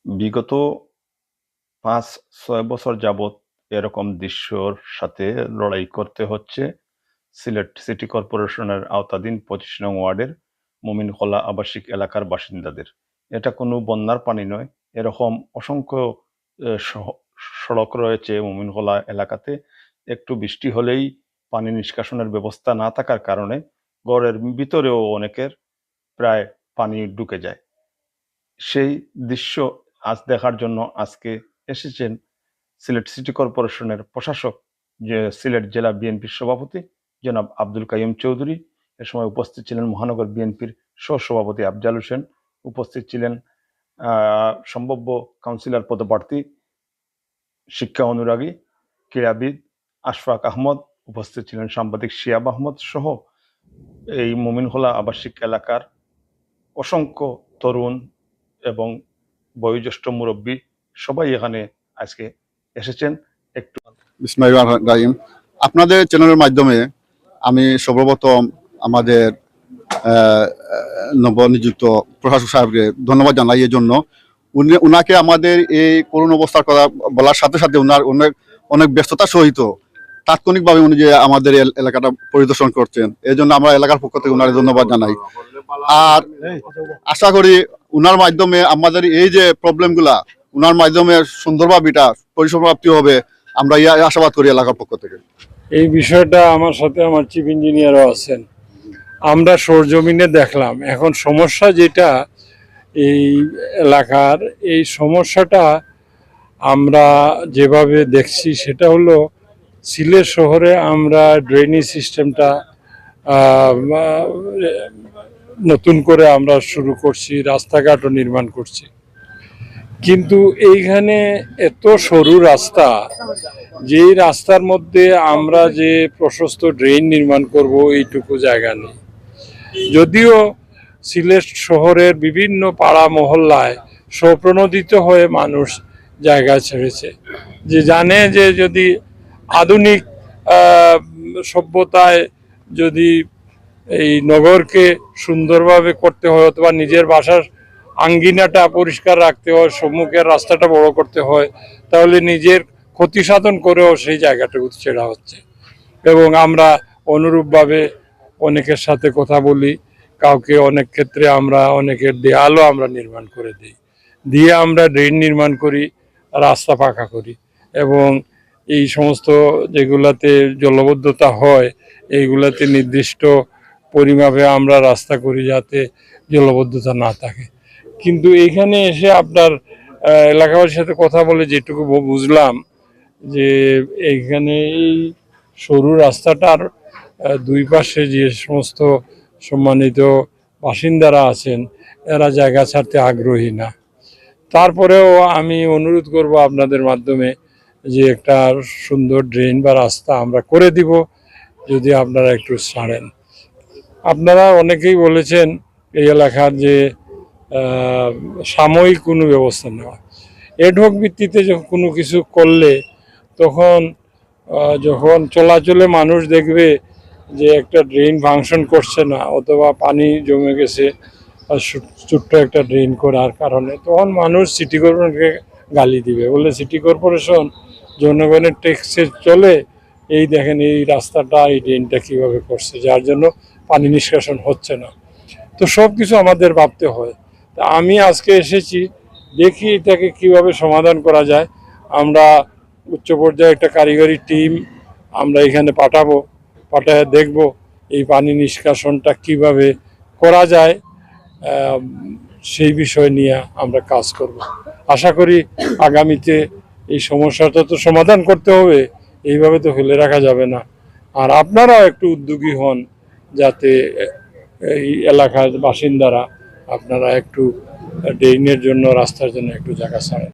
বিগত ৫-৬ বছর যাবৎ এরকম দৃশ্যর সাথে লড়াই করতে হচ্ছে সিলেট সিটি কর্পোরেশনের আওতাধীন ২৫ নং ওয়ার্ডের মোমিনখোলা আবাসিক এলাকার বাসিন্দাদের। এটা কোনো বন্যার পানি নয়। এরকম অসংখ্য এ সহ সড়ক রয়েছে মোমিনখোলা এলাকাতে। একটু বৃষ্টি হলেই পানি নিষ্কাশনের ব্যবস্থা না থাকার কারণে ঘরের ভিতরেও অনেকের প্রায় পানি ঢুকে যায়। সেই দৃশ্য আজ দেখার জন্য আজকে এসেছেন সিলেট সিটি কর্পোরেশনের প্রশাসক, যে সিলেট জেলা বিএনপির সভাপতি জনাব আব্দুল কাইয়ুম চৌধুরী। এ সময় উপস্থিত ছিলেন মহানগর বিএনপির সহসভাপতি আফজাল হোসেন, উপস্থিত ছিলেন সম্ভাব্য কাউন্সিলর পদপ্রার্থী, শিক্ষা অনুরাগী, ক্রীড়াবিদ আশফাক আহমদ, উপস্থিত ছিলেন সাংবাদিক শিয়াব আহমদ সহ এই মোমিনখোলা আবাসিক এলাকার অসংখ্য তরুণ এবং বয়োজ্যেষ্ঠ মুরব্বী সবাই এখানে আজকে এসেছেন। একটু বিসমিল্লাহির রহমানির রহিম। আপনাদের চ্যানেলের মাধ্যমে আমি সর্বপ্রথম আমাদের নবনিযুক্ত প্রশাসক সাহেবকে ধন্যবাদ জানাই এর জন্য। উনাকে আমাদের এই করুণ অবস্থার কথা বলার সাথে সাথে উনার অনেক ব্যস্ততা সহিত তাৎক্ষণিকভাবে উনি যে আমাদের এলাকাটা পরিদর্শন করছেন, এই জন্য আমরা এলাকার পক্ষ থেকে উনার ধন্যবাদ জানাই। আর আশা করি উনার মাধ্যমে আমাদের এই যে প্রবলেমগুলা উনার মাধ্যমে সুন্দরভাবে এটা পরিসমাপ্তি হবে, আমরা আশাবাদ করি এলাকার পক্ষ থেকে। এই বিষয়টা আমার সাথে আমার চিফ ইঞ্জিনিয়ারও আছেন, আমরা সরজমিনে দেখলাম। এখন সমস্যা যেটা এই এলাকার, এই সমস্যাটা আমরা যেভাবে দেখছি সেটা হলো সিলেট শহরে আমরা ড্রেনেজ সিস্টেমটা নতুন করে আমরা শুরু করছি, রাস্তাঘাটও নির্মাণ করছি, কিন্তু এইখানে এত সরু রাস্তা, যেই রাস্তার মধ্যে আমরা যে প্রশস্ত ড্রেন নির্মাণ করব এইটুকু জায়গা নেই। যদিও সিলেট শহরের বিভিন্ন পাড়া মহল্লায় স্বপ্রণোদিত হয়ে মানুষ জায়গা ছেড়েছে, যে জানে যে যদি আধুনিক সভ্যতায় যদি এই নগরকে সুন্দরভাবে করতে হয় অথবা নিজের বাসার আঙ্গিনাটা পরিষ্কার রাখতে হয়, সম্মুখের রাস্তাটা বড় করতে হয়, তাহলে নিজের ক্ষতি সাধন করেও সেই জায়গাটুকু ছেড়া হচ্ছে। এবং আমরা অনুরূপভাবে অনেকের সাথে কথা বলি, কাউকে অনেক ক্ষেত্রে আমরা অনেকের দেয়ালও আমরা নির্মাণ করে দিই, দিয়ে আমরা ড্রেন নির্মাণ করি, রাস্তা পাকা করি, এবং এই সমস্ত যেগুলাতে জলবদ্ধতা হয় এইগুলাতে নির্দিষ্ট পরিমাপে আমরা রাস্তা করি যাতে জলবদ্ধতা না থাকে। কিন্তু এইখানে এসে আপনার এলাকাবাসীর সাথে কথা বলে যেটুকু বুঝলাম যে এইখানে এই সরু রাস্তাটার দুই পাশে যে সমস্ত সম্মানিত বাসিন্দারা আছেন এরা জায়গা ছাড়তে আগ্রহী না। তারপরেও আমি অনুরোধ করব আপনাদের মাধ্যমে যে একটা সুন্দর ড্রেন বা রাস্তা আমরা করে দিব, যদি আপনারা একটু ছাড়েন। আপনারা অনেকেই বলেছেন এই এলাকার যে সাময়িক কোনো ব্যবস্থা নেওয়া, এডহক ভিত্তিতে যখন কোনো কিছু করলে তখন যখন চলাচলে মানুষ দেখবে যে একটা ড্রেন ফাংশন করছে না অথবা পানি জমে গেছে ছোট্ট একটা ড্রেন করার কারণে, তখন মানুষ সিটি কর্পোরেশনকে গালি দিবে, বলে সিটি কর্পোরেশন জনগণের ট্যাক্সে চলে, এই দেখেন এই রাস্তাটা এই ড্রেনটা কীভাবে করছে, যার জন্য পানি নিষ্কাশন হচ্ছে না। তো সব কিছু আমাদের ভাবতে হয়। তা আমি আজকে এসেছি, দেখি এটাকে কিভাবে সমাধান করা যায়। আমরা উচ্চ পর্যায়ে একটা কারিগরি টিম আমরা এখানে পাঠায় দেখব এই পানি নিষ্কাশনটা কিভাবে করা যায়, সেই বিষয় নিয়ে আমরা কাজ করব। আশা করি আগামীতে এই সমস্যাটা তো সমাধান করতে হবে, এইভাবে তো ফেলে রাখা যাবে না। আর আপনারাও একটু উদ্যোগী হন যাতে এই এলাকার বাসিন্দারা আপনারা একটু ড্রেনের জন্য রাস্তার জন্য একটু জায়গা ছাড়েন।